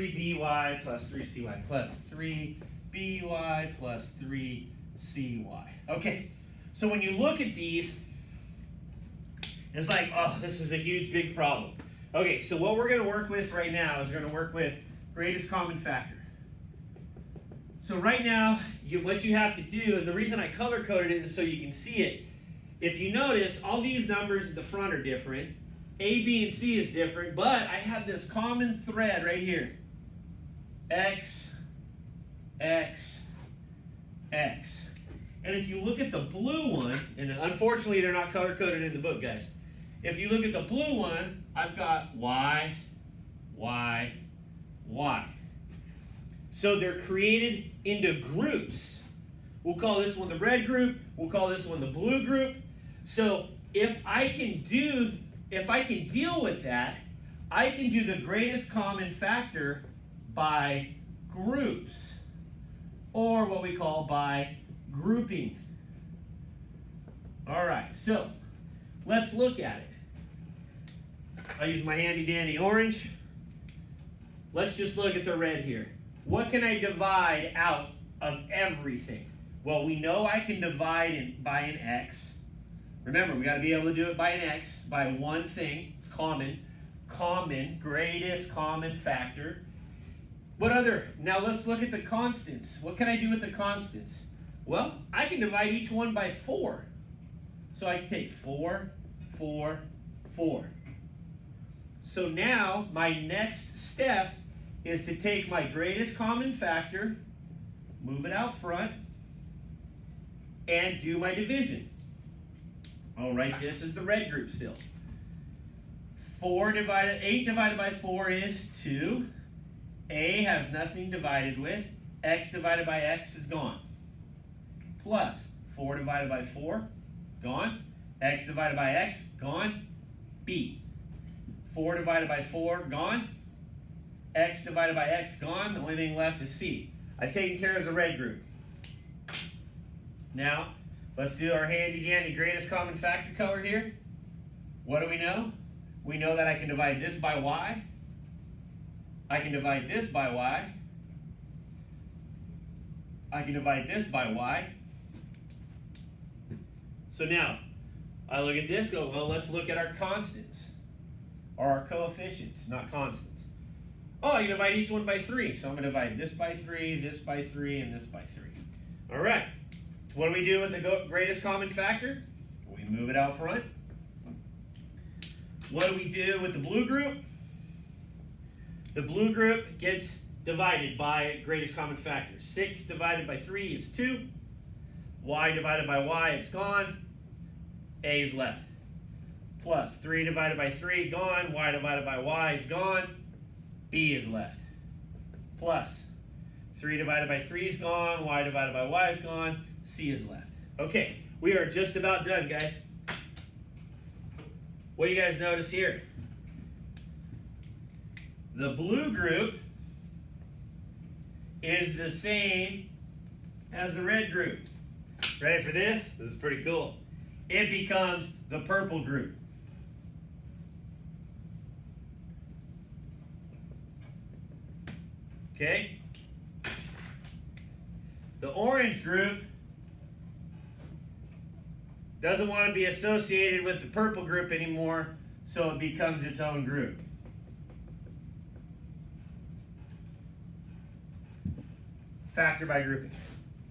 3by plus 3cy plus 3by plus 3cy. Okay, so when you look at these, it's like, oh, this is a huge, big problem. Okay, so what we're going to work with right now is we're going to work with greatest common factor. So right now, what you have to do, and the reason I color-coded it is so you can see it. If you notice, all these numbers at the front are different. A, B, and C is different, but I have this common thread right here. X, X, X. And if you look at the blue one, and unfortunately they're not color-coded in the book, guys. If you look at the blue one, I've got Y, Y, Y. So they're created into groups. We'll call this one the red group. We'll call this one the blue group. So if I can deal with that, I can do the greatest common factor by groups, or what we call by grouping. All right, so let's look at it. I use my handy dandy orange. Let's just look at the red here. What can I divide out of everything? Well, we know I can divide by an x. Remember, we got to be able to do it by an x, by one thing. It's common. Common, greatest common factor. What other? Now let's look at the constants. What can I do with the constants? Well, I can divide each one by 4. So I can take 4, 4, 4. So now my next step is to take my greatest common factor, move it out front, and do my division. I'll write this as the red group still. 8 divided by 4 is 2. A has nothing divided with. X divided by x is gone. Plus 4 divided by 4, gone. X divided by x, gone. B. 4 divided by 4, gone. X divided by x, gone. The only thing left is C. I've taken care of the red group. Now, let's do our handy-dandy greatest common factor color here. What do we know? We know that I can divide this by y. I can divide this by y. I can divide this by y. So now, I look at this, go, well, let's look at our constants, or our coefficients, not constants. Oh, I can divide each one by 3. So I'm going to divide this by 3, this by 3, and this by 3. All right. What do we do with the greatest common factor? We move it out front. What do we do with the blue group? The blue group gets divided by greatest common factor. 6 divided by 3 is 2. Y divided by y, it's gone. A is left. Plus 3 divided by 3, gone. Y divided by y is gone. B is left. Plus 3 divided by 3 is gone. Y divided by y is gone. C is left. Okay, we are just about done, guys. What do you guys notice here? The blue group is the same as the red group. Ready for this? This is pretty cool. It becomes the purple group. Okay? The orange group doesn't want to be associated with the purple group anymore, so it becomes its own group. Factor by grouping.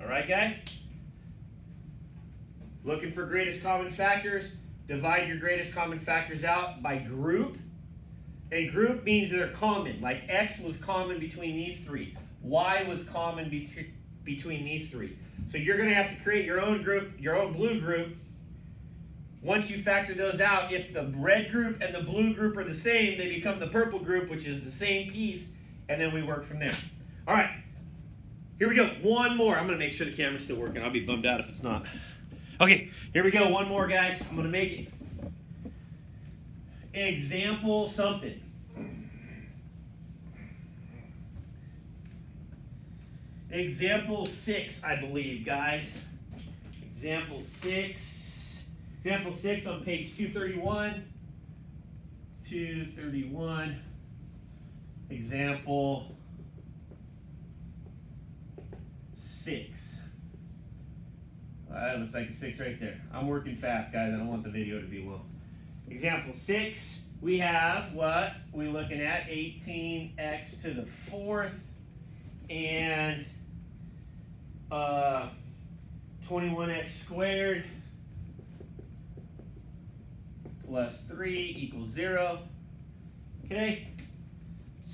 All right, guys? Looking for greatest common factors, divide your greatest common factors out by group. And group means they're common, like X was common between these 3. Y was common between these 3. So you're going to have to create your own group, your own blue group. Once you factor those out, if the red group and the blue group are the same, they become the purple group, which is the same piece, and then we work from there. All right, here we go. One more. I'm going to make sure the camera's still working. I'll be bummed out if it's not. Okay, here we go. One more, guys. I'm going to make it. Example something. Example 6, I believe, guys. Example 6. Example 6 on page 231. 231. Example 6. Looks like a 6 right there. I'm working fast, guys. I don't want the video to be long. Example 6, we have what we're looking at, 18x to the 4th and 21x squared plus 3 equals 0. Okay,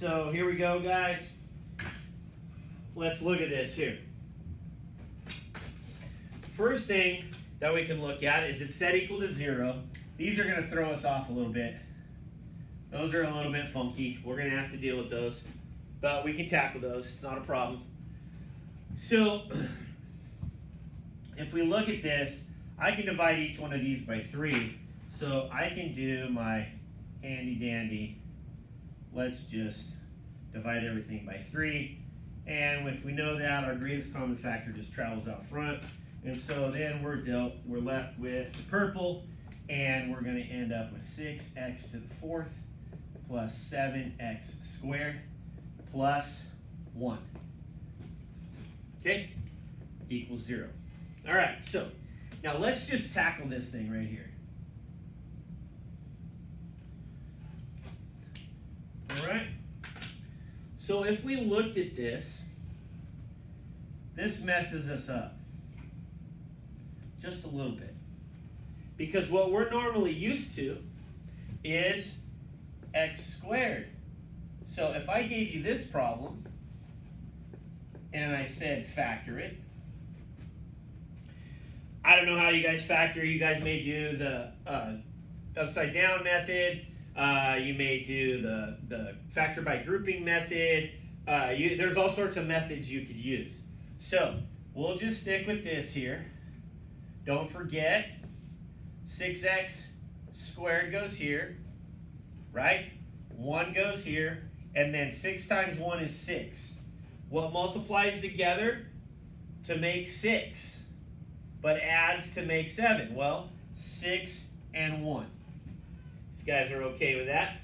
so here we go, guys. Let's look at this here. First thing that we can look at is it's set equal to 0. These are going to throw us off a little bit. Those are a little bit funky. We're going to have to deal with those. But we can tackle those. It's not a problem. So, if we look at this, I can divide each one of these by 3. So I can do my handy dandy, let's just divide everything by 3. And if we know that, our greatest common factor just travels out front. And so then we're left with the purple, and we're going to end up with 6x to the 4th plus 7x squared plus 1. Okay? Equals 0. All right, so now let's just tackle this thing right here. All right? So if we looked at this, this messes us up just a little bit. Because what we're normally used to is x squared. So if I gave you this problem and I said factor it, I don't know how you guys factor. You guys may do the upside down method. You may do the factor by grouping method. There's all sorts of methods you could use. So we'll just stick with this here. Don't forget, 6x squared goes here, right? 1 goes here, and then 6 times 1 is 6. What multiplies together to make 6, but adds to make 7? Well, 6 and 1. If you guys are okay with that,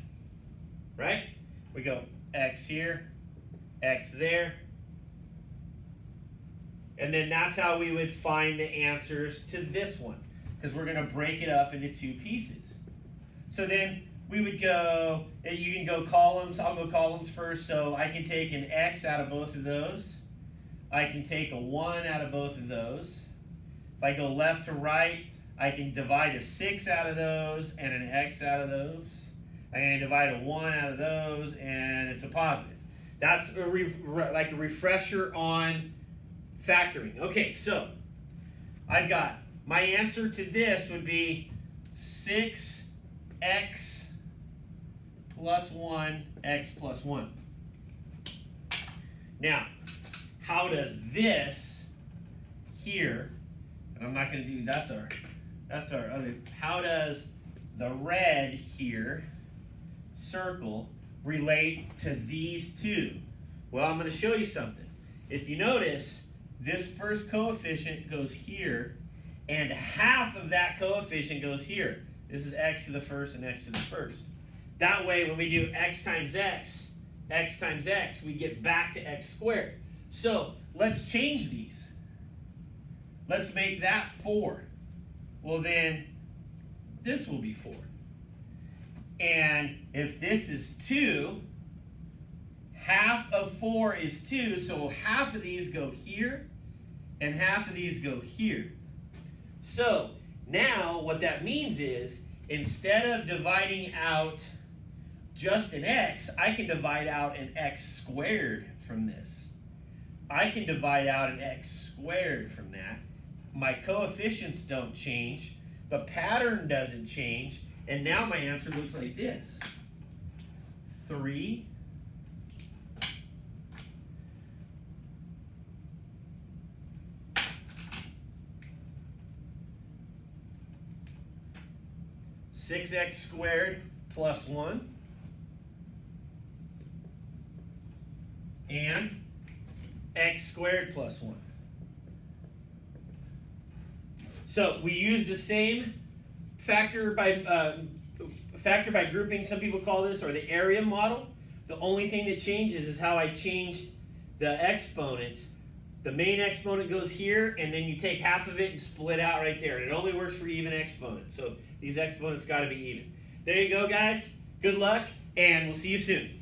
right? We go x here, x there. And then that's how we would find the answers to this one, because we're going to break it up into 2 pieces. So then we would go, you can go columns. I'll go columns first. So I can take an x out of both of those. I can take a 1 out of both of those. If I go left to right, I can divide a 6 out of those and an x out of those. I can divide a 1 out of those, and it's a positive. That's like a refresher on factoring. Okay, so I've got my answer to this would be 6x plus 1, x plus 1. Now, how does this here, and I'm not going to do, that's our other, how does the red here, circle, relate to these two? Well, I'm going to show you something. If you notice, this first coefficient goes here, and half of that coefficient goes here. This is x to the first and x to the first. That way, when we do x times x, we get back to x squared. So let's change these. Let's make that 4. Well, then this will be 4. And if this is 2, half of 4 is 2, so half of these go here, and half of these go here. So now what that means is, instead of dividing out just an x, I can divide out an x squared from this. I can divide out an x squared from that. My coefficients don't change, the pattern doesn't change, and now my answer looks like this. 3 6x squared plus 1 and x squared plus 1. So we use the same factor by grouping, some people call this, or the area model. The only thing that changes is how I changed the exponents. The main exponent goes here, and then you take half of it and split out right there. And it only works for even exponents. So these exponents got to be even. There you go, guys. Good luck, and we'll see you soon.